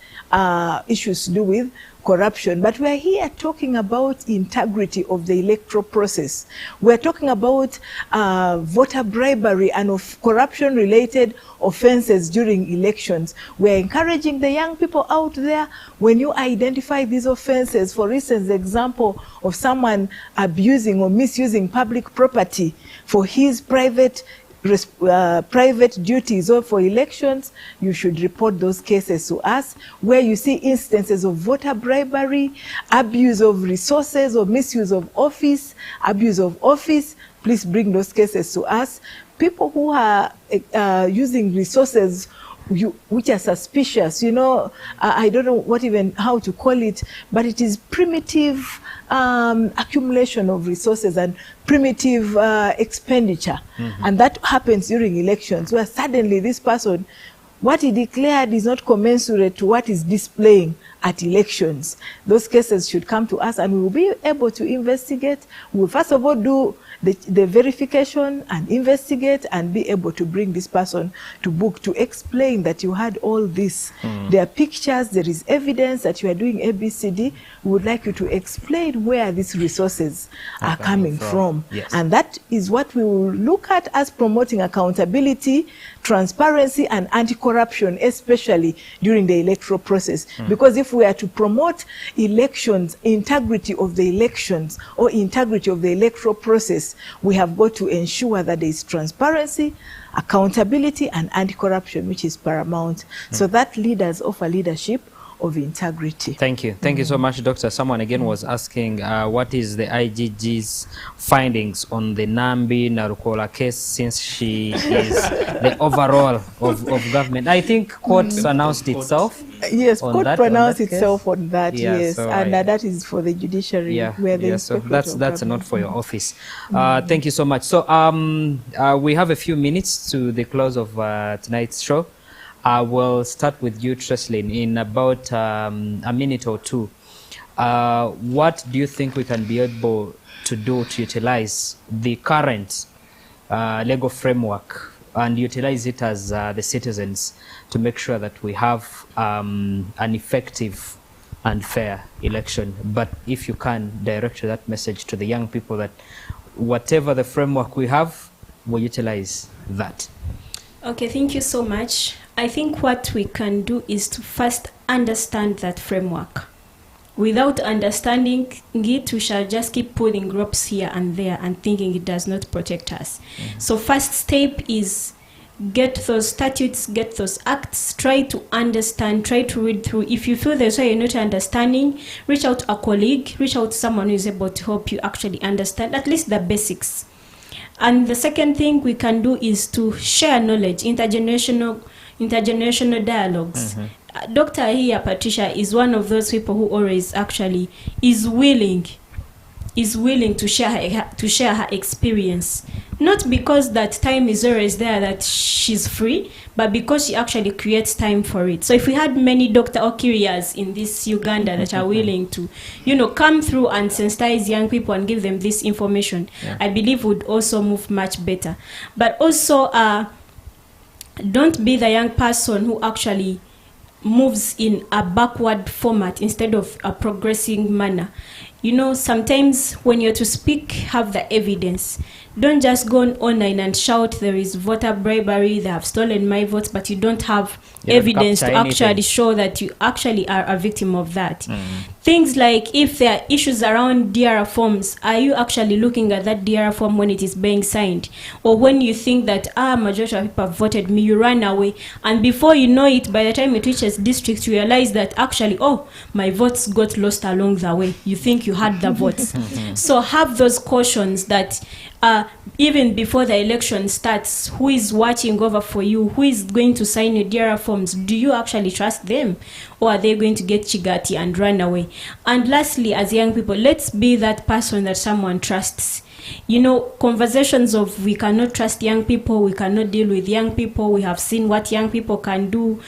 issues to do with corruption, but we are here talking about integrity of the electoral process. We are talking about voter bribery and of corruption-related offenses during elections. We are encouraging the young people out there, when you identify these offenses, for instance, the example of someone abusing or misusing public property for his private duties or for elections, you should report those cases to us. Where you see instances of voter bribery, abuse of resources or misuse of office, abuse of office, please bring those cases to us. People who are using resources which are suspicious, I don't know how to call it, but it is primitive accumulation of resources and primitive expenditure. And that happens during elections, where suddenly this person, what he declared is not commensurate to what is displaying at elections. Those cases should come to us and we will be able to investigate. We will first of all do the verification and investigate and be able to bring this person to book to explain that you had all this. There are pictures, there is evidence that you are doing ABCD. We would like you to explain where these resources are coming from. Yes. And that is what we will look at as promoting accountability, transparency and anti-corruption, especially during the electoral process. Because if we are to promote elections, integrity of the elections or integrity of the electoral process, we have got to ensure that there is transparency, accountability and anti-corruption, which is paramount, so that leaders offer leadership of integrity. Thank you. Thank you so much, Doctor. Someone again was asking, what is the IGG's findings on the Nambi Narukola case, since she is the overall of government? I think court announced itself. Yes, court pronounced itself on that, Yeah, yes. so and that is for the judiciary. Where the so that's not for your office. Thank you so much. So we have a few minutes to the close of tonight's show. I will start with you, Treslin, in about a minute or two. what do you think we can be able to do to utilize the current legal framework and utilize it as the citizens to make sure that we have an effective and fair election? But if you can direct that message to the young people that whatever the framework we have, we utilize that. Okay, thank you so much. I think what we can do is to first understand that framework. Without understanding it, we shall just keep putting ropes here and there and thinking it does not protect us. So first step is get those statutes, get those acts, try to understand, try to read through. If you feel there's why you're not understanding, reach out to a colleague, reach out to someone who is able to help you actually understand at least the basics. And the second thing we can do is to share knowledge, intergenerational dialogues. Dr. here, Patricia, is one of those people who always actually is willing to share her experience. Not because that time is always there that she's free, but because she actually creates time for it. So if we had many Dr. Okirias in this Uganda that are willing to, come through and sensitize young people and give them this information, I believe would also move much better. But also, don't be the young person who actually moves in a backward format instead of a progressing manner. Sometimes when you're to speak, have the evidence. Don't just go online and shout there is voter bribery, they have stolen my votes, but you don't have evidence to actually show that you actually are a victim of that. Things like if there are issues around DRR forms, are you actually looking at that DRR form when it is being signed? Or when you think that, majority of people have voted me, you run away. And before you know it, by the time it reaches district, you realize that actually, my votes got lost along the way. You think you had the votes. So have those cautions that even before the election starts, who is watching over for you? Who is going to sign your DRR forms? Do you actually trust them? Or are they going to get chigati and run away? And lastly, as young people, let's be that person that someone trusts. Conversations of we cannot trust young people, we cannot deal with young people, we have seen what young people can do,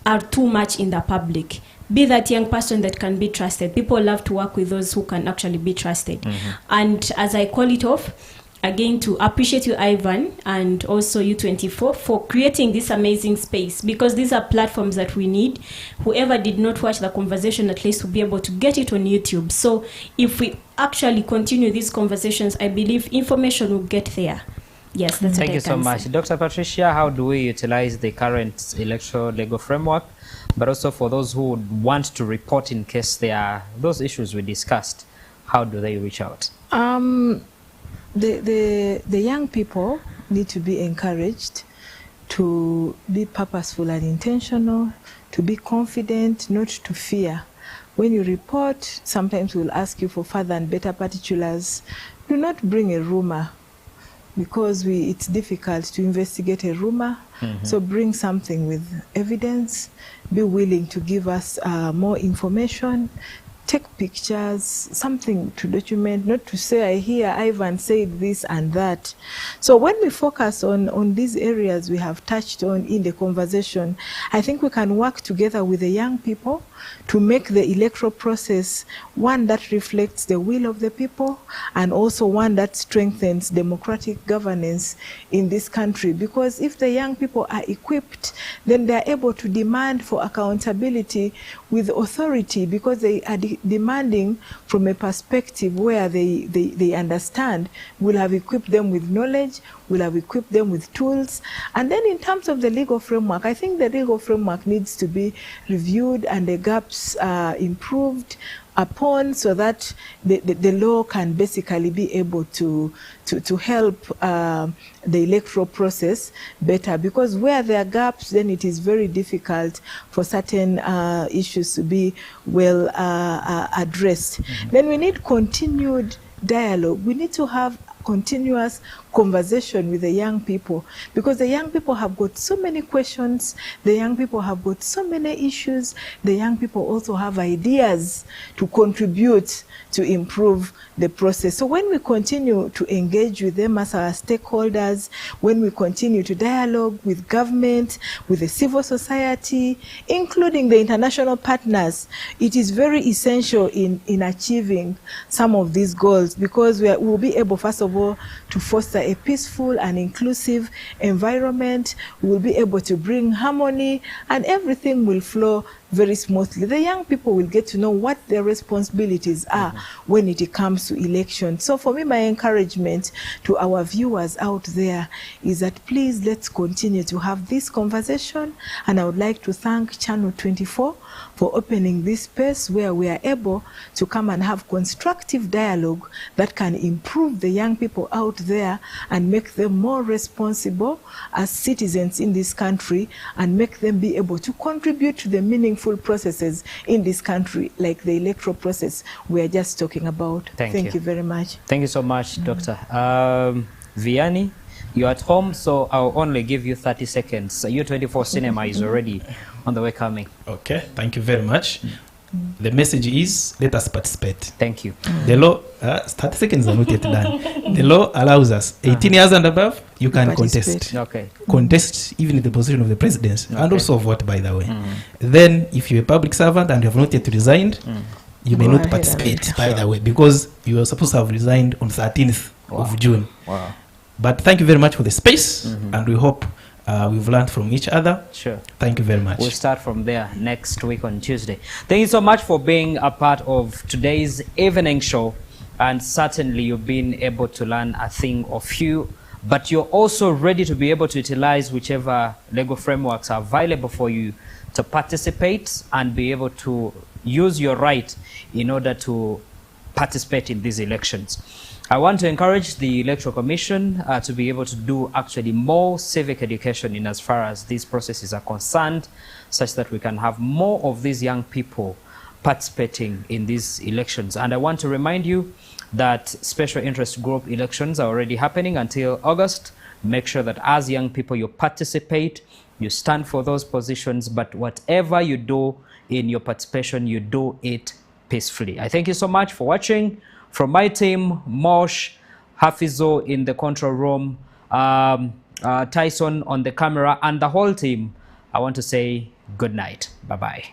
are too much in the public. Be that young person that can be trusted. People love to work with those who can actually be trusted. And as I call it off, again, to appreciate you, Ivan, and also U24 for creating this amazing space, because these are platforms that we need. Whoever did not watch the conversation, at least will be able to get it on YouTube. So if we actually continue these conversations, I believe information will get there. Yes, that's what I can say. Thank you so much. Dr. Patricia, how do we utilize the current electoral legal framework, but also for those who want to report in case there are those issues we discussed, how do they reach out? The young people need to be encouraged to be purposeful and intentional, to be confident, not to fear. When you report, sometimes we'll ask you for further and better particulars. Do not bring a rumor, because it's difficult to investigate a rumor. So bring something with evidence. Be willing to give us more information. Take pictures, something to document, not to say, I hear Ivan said this and that. So when we focus on these areas we have touched on in the conversation, I think we can work together with the young people to make the electoral process one that reflects the will of the people, and also one that strengthens democratic governance in this country. Because if the young people are equipped, then they are able to demand for accountability with authority, because they are demanding from a perspective where they understand. We'll have equipped them with knowledge, we'll have equipped them with tools. And then in terms of the legal framework, I think the legal framework needs to be reviewed and the gaps improved upon, so that the law can basically be able to help the electoral process better. Because where there are gaps, then it is very difficult for certain issues to be well addressed. Then we need continued dialogue. We need to have continuous conversation with the young people, because the young people have got so many questions, the young people have got so many issues, the young people also have ideas to contribute to improve the process. So when we continue to engage with them as our stakeholders, when we continue to dialogue with government, with the civil society, including the international partners, it is very essential in achieving some of these goals, because we will be able, first of all, to foster a peaceful and inclusive environment. We will be able to bring harmony, and everything will flow very smoothly. The young people will get to know what their responsibilities are when it comes to elections. So for me, my encouragement to our viewers out there is that please let's continue to have this conversation, and I would like to thank Channel 24 for opening this space where we are able to come and have constructive dialogue that can improve the young people out there and make them more responsible as citizens in this country, and make them be able to contribute to the meaningful processes in this country, like the electoral process we are just talking about. Thank you very much. Thank you so much, Doctor. Vianney, you're at home, so I'll only give you 30 seconds. U24 Cinema is already on the way coming. Okay, thank you very much. The message is, let us participate. Thank you. The law, 30 seconds are not yet done. The law allows us 18 years and above, you can contest. Okay. Contest even in the position of the presidency, and also vote, by the way. Then, if you're a public servant and you have not yet resigned, you may not participate, by the way, because you are supposed to have resigned on 13th of June. Wow. But thank you very much for the space, and we hope we've learned from each other. Sure. Thank you very much. We'll start from there next week on Tuesday. Thank you so much for being a part of today's evening show. And certainly you've been able to learn a thing or few, but you're also ready to be able to utilize whichever legal frameworks are available for you to participate and be able to use your right in order to participate in these elections. I want to encourage the Electoral Commission to be able to do actually more civic education in as far as these processes are concerned, such that we can have more of these young people participating in these elections. And I want to remind you that special interest group elections are already happening until August. Make sure that as young people you participate, you stand for those positions, but whatever you do in your participation, you do it peacefully. I thank you so much for watching. From my team, Mosh, Hafizo in the control room, Tyson on the camera, and the whole team, I want to say good night. Bye-bye.